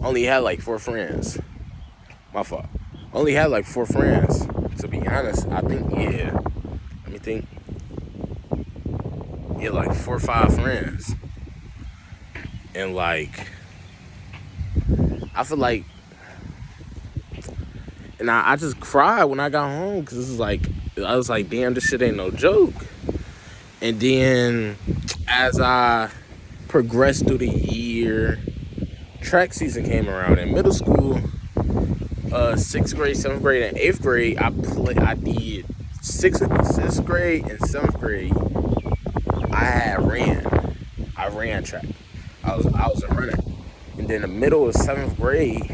Only had like 4 friends. My fault. Only had like 4 friends. To be honest, I think yeah. Let me think. Yeah, like 4 or 5 friends, and like I feel like, and I just cried when I got home because this is like I was like, damn, this shit ain't no joke. And then as I progressed through the year, track season came around in middle school. Sixth grade, seventh grade, and eighth grade, I did sixth grade and seventh grade. I ran track. I was a runner. And then the middle of seventh grade,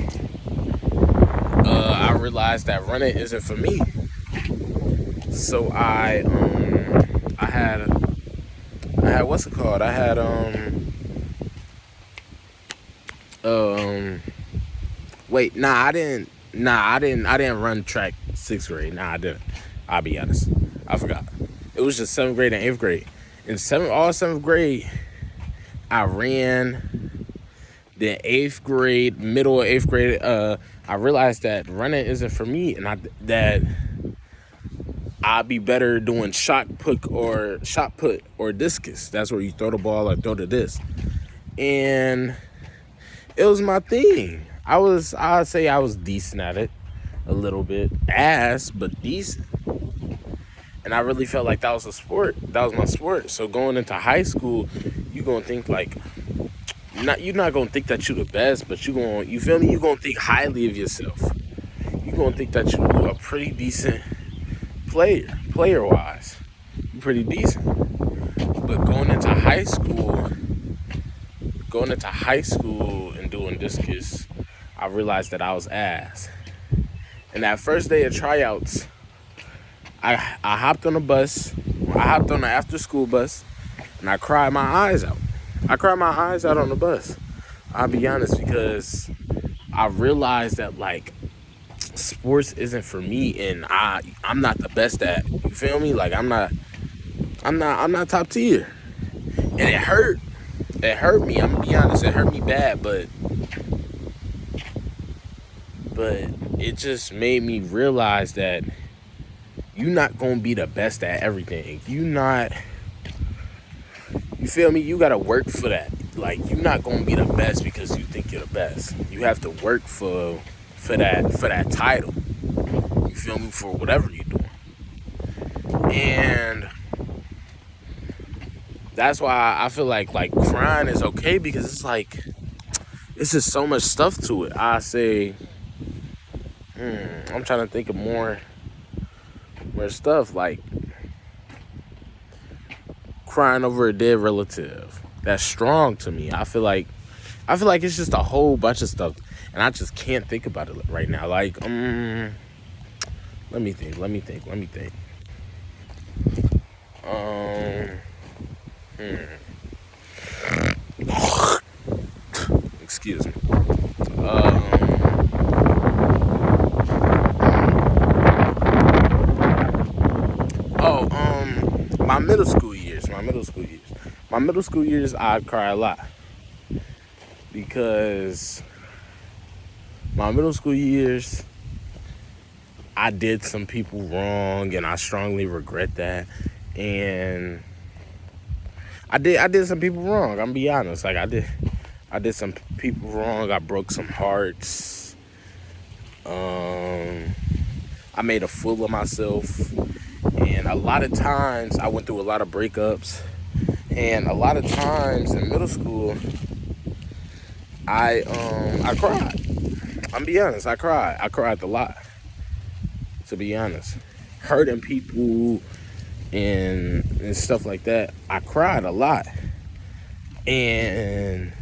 I realized that running isn't for me. So I had what's it called? Um wait, I didn't run track sixth grade. Nah, I didn't. I'll be honest. I forgot. It was just seventh grade and eighth grade. In seventh grade, I ran. Then eighth grade, middle of eighth grade, I realized that running isn't for me, and that I'd be better doing shot put or discus. That's where you throw the ball or throw the disc. And it was my thing. I'd say I was decent at it, a little bit, ass, but decent. And I really felt like that was a sport. That was my sport. So going into high school, you gonna think like, you're not gonna think that you're the best, but you feel me? You gonna think highly of yourself. You gonna think that you're a pretty decent player wise. You're pretty decent. But going into high school and doing discus, I realized that I was ass. And that first day of tryouts, I hopped on a bus. I hopped on the after school bus, and I cried my eyes out. I cried my eyes out on the bus. I'll be honest, because I realized that like sports isn't for me, and I'm not the best at it. You feel me? Like I'm not top tier, and it hurt. It hurt me. I'm gonna be honest. It hurt me bad, but it just made me realize that you're not gonna be the best at everything. You feel me? You gotta work for that. Like, you're not gonna be the best because you think you're the best. You have to work for that title. You feel me? For whatever you're doing. And that's why I feel like crying is okay, because it's like it's just so much stuff to it. I say, I'm trying to think of more stuff, like crying over a dead relative. That's strong to me. I feel like it's just a whole bunch of stuff, and I just can't think about it right now. Like, let me think. Um, Excuse me. Um, oh, my middle school years. I cry a lot because my middle school years, I did some people wrong, and I strongly regret that. And I did some people wrong. I'm gonna be honest. Like, I did some people wrong. I broke some hearts. Um, I made a fool of myself, and a lot of times I went through a lot of breakups. And a lot of times in middle school, I cried. I'm gonna be honest. I cried. I cried a lot. To be honest, hurting people and stuff like that. I cried a lot. And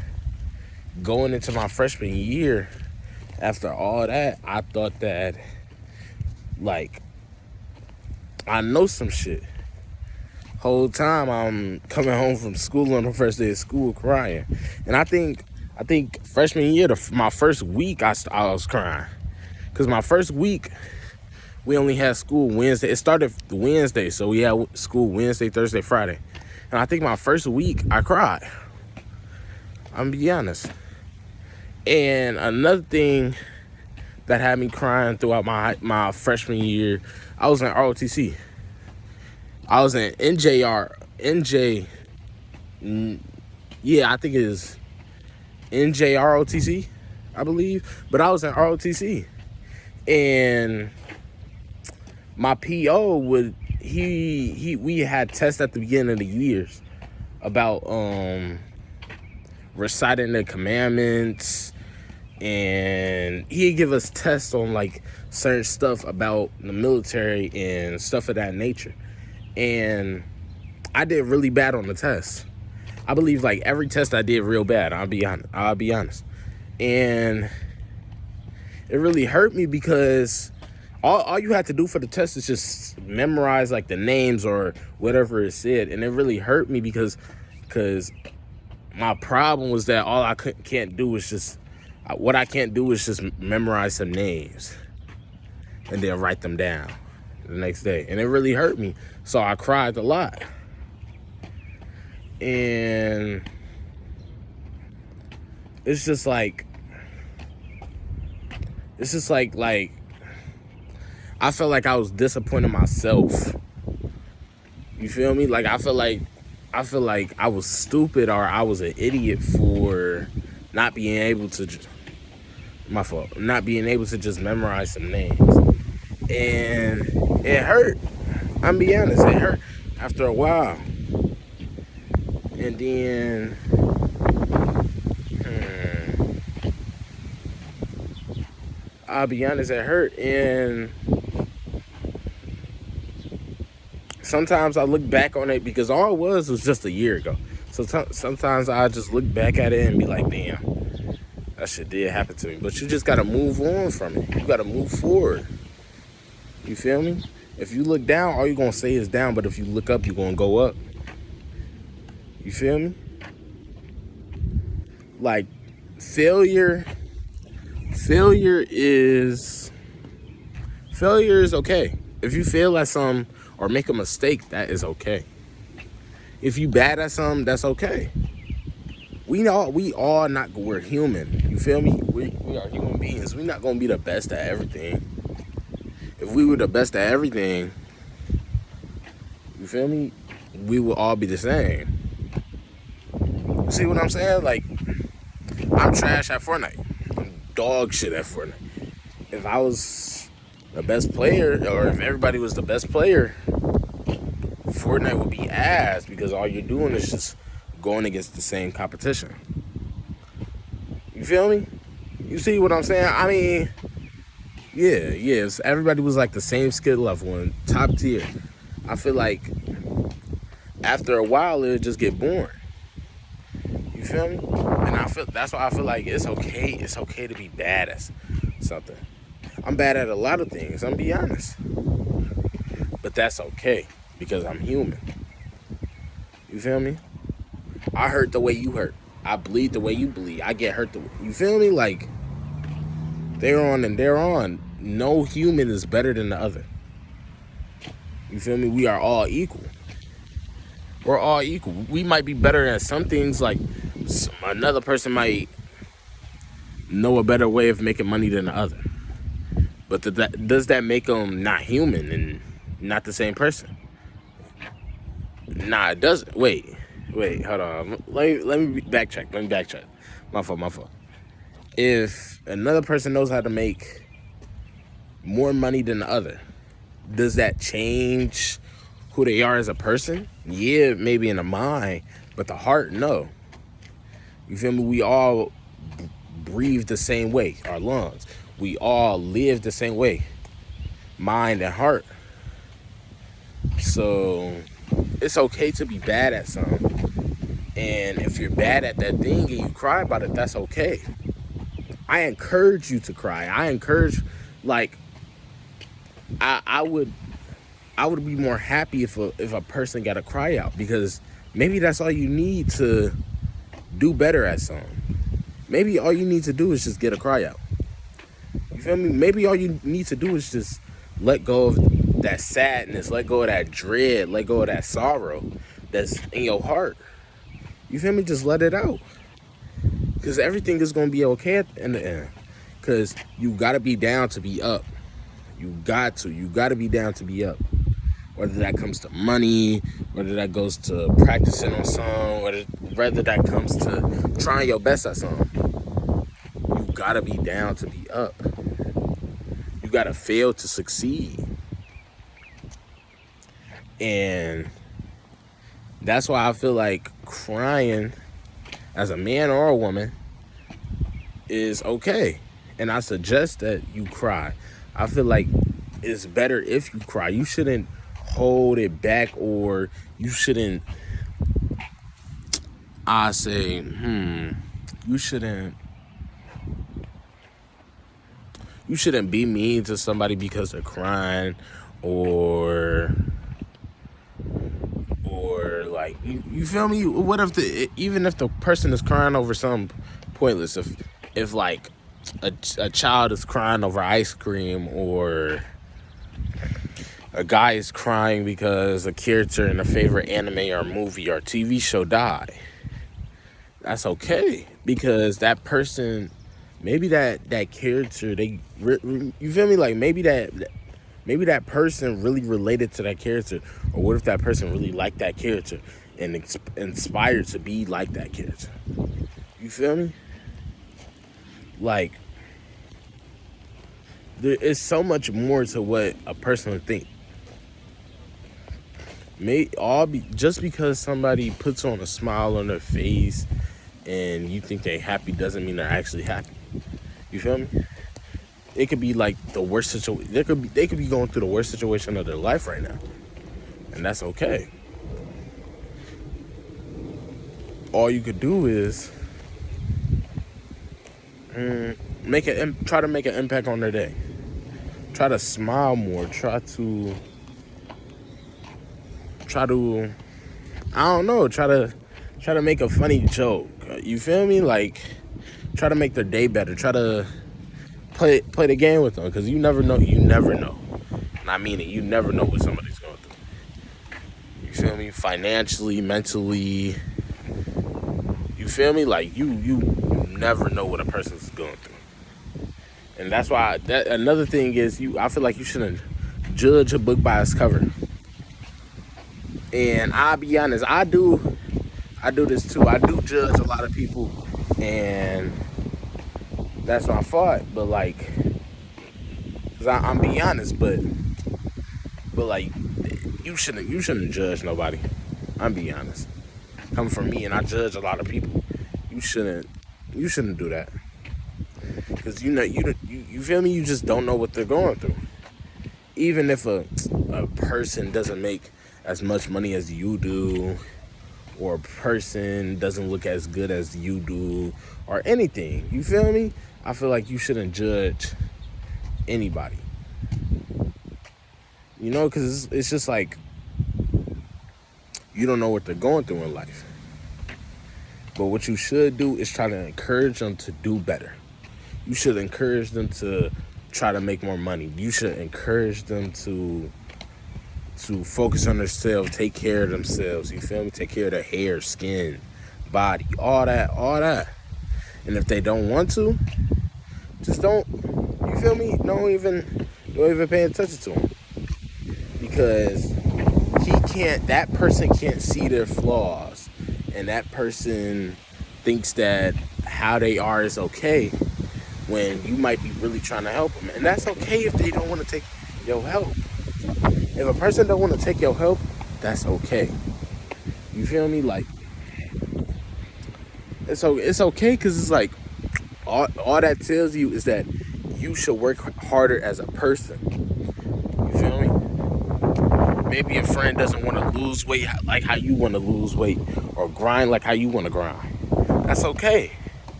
going into my freshman year, after all that, I thought that, like, I know some shit. Whole time I'm coming home from school on the first day of school crying. And I think freshman year, my first week, I was crying. Because my first week, we only had school Wednesday. It started Wednesday, so we had school Wednesday, Thursday, Friday. And I think my first week, I cried. I'm gonna be honest. And another thing that had me crying throughout my freshman year, I was in ROTC. I was in NJ. Yeah, I think it is NJROTC, I believe. But I was in ROTC, and my PO would we had tests at the beginning of the years about reciting the commandments, and he'd give us tests on like certain stuff about the military and stuff of that nature. And I did really bad on the test. I believe like every test I did real bad. I'll be honest. And it really hurt me because all you had to do for the test is just memorize like the names or whatever it said. And it really hurt me because my problem was that all I can't do is just, what I can't do is just memorize some names and then write them down the next day. And it really hurt me. So I cried a lot. And it's just like I felt like I was disappointing myself. You feel me? Like I feel like I was stupid, or I was an idiot for not being able to not being able to just memorize some names. And it hurt. I'm be honest, it hurt after a while. And then I'll be honest, it hurt. And sometimes I look back on it, because all it was just a year ago. So sometimes I just look back at it and be like, damn, that shit did happen to me. But you just gotta move on from it. You gotta move forward. You feel me? If you look down, all you're gonna say is down. But if you look up, you're gonna go up. You feel me? Like, failure is okay. If you fail at something or make a mistake, that is okay. If you bad at something, that's okay. We're human. You feel me? We are human beings. We're not gonna be the best at everything. If we were the best at everything, you feel me, we would all be the same. See what I'm saying? Like, I'm trash at Fortnite. I'm dog shit at Fortnite. If I was the best player, or if everybody was the best player, Fortnite would be ass, because all you're doing is just going against the same competition. You feel me? You see what I'm saying? I mean, yeah. If everybody was like the same skill level and top tier, I feel like after a while it would just get boring. You feel me? And that's why I feel like it's okay. It's okay to be bad at something. I'm bad at a lot of things, I'm be honest. But that's okay, because I'm human. You feel me? I hurt the way you hurt. I bleed the way you bleed. I get hurt you feel me? Like, they're on. No human is better than the other. You feel me? We are all equal. We're all equal. We might be better at some things, like another person might know a better way of making money than the other. But does that make them not human and not the same person? Nah, it doesn't. Wait, hold on. Let me backtrack. My fault. If another person knows how to make more money than the other, does that change who they are as a person? Yeah, maybe in the mind, but the heart, no. You feel me? We all breathe the same way, our lungs. We all live the same way, mind and heart. So it's okay to be bad at something. And if you're bad at that thing and you cry about it, that's okay. I encourage you to cry. I encourage, like, I would be more happy if a person got a cry out, because maybe that's all you need to do better at something. Maybe all you need to do is just get a cry out. You feel me? Maybe all you need to do is just let go of that sadness, let go of that dread, let go of that sorrow that's in your heart. You feel me? Just let it out. Because everything is going to be okay in the end. Because you got to be down to be up. You got to be down to be up. Whether that comes to money, whether that goes to practicing on something, whether that comes to trying your best at something. You got to be down to be up. You got to fail to succeed. And that's why I feel like crying as a man or a woman is okay. And I suggest that you cry. I feel like it's better if you cry. You shouldn't hold it back, or you shouldn't, you shouldn't be mean to somebody because they're crying, or like, you feel me? What if even if the person is crying over something pointless, if like a child is crying over ice cream, or a guy is crying because a character in a favorite anime or movie or TV show died, that's okay, because that person, maybe that character, you feel me? Like maybe that person really related to that character, or what if that person really liked that character and inspired to be like that character? You feel me? Like, there is so much more to what a person would think. Just because somebody puts on a smile on their face and you think they're happy doesn't mean they're actually happy. You feel me? It could be like the worst situation. They could be going through the worst situation of their life right now, and that's okay. All you could do is try to make an impact on their day. Try to smile more. Try to I don't know. Try to make a funny joke. You feel me? Like, try to make their day better. Try to play the game with them, because you never know. And I mean it. You never know what somebody's going through. You feel me? Financially, mentally. You feel me? Like, you never know what a person's going through. And that's why another thing is, I feel like you shouldn't judge a book by its cover. And I'll be honest, I do this too. I do judge a lot of people, and that's my fault. But like, cause I'm being honest, but like, you shouldn't judge nobody. I'm being honest. Coming from me, and I judge a lot of people. You shouldn't do that, cause you feel me. You just don't know what they're going through. Even if a person doesn't make as much money as you do, or a person doesn't look as good as you do, or anything, you feel me? I feel like you shouldn't judge anybody. You know, because it's just like, you don't know what they're going through in life. But what you should do is try to encourage them to do better. You should encourage them to try to make more money. You should encourage them to focus on themselves, take care of themselves, you feel me? Take care of their hair, skin, body, all that. And if they don't want to, just don't, you feel me? Don't even pay attention to them. Because that person can't see their flaws. And that person thinks that how they are is okay, when you might be really trying to help them. And that's okay if they don't want to take your help. If a person don't want to take your help, that's okay. You feel me? Like, it's okay, because it's like, all that tells you is that you should work harder as a person. You feel me? Maybe a friend doesn't want to lose weight like how you want to lose weight, or grind like how you want to grind. That's okay.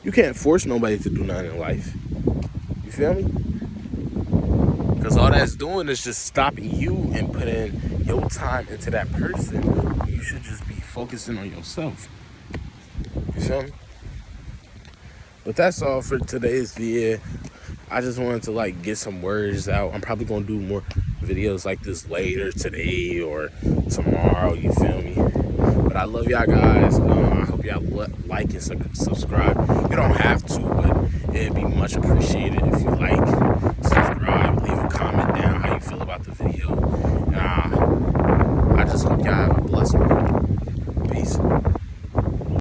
You can't force nobody to do nothing in life. You feel me? Because all that's doing is just stopping you and putting your time into that person. You should just be focusing on yourself. You feel me? But that's all for today's video. I just wanted to like get some words out. I'm probably going to do more videos like this later today or tomorrow. You feel me? But I love y'all guys. I hope hope y'all like and subscribe. You don't have to, but it'd be much appreciated if you like, subscribe, leave a comment down how you feel about the video. I just hope y'all have a blessed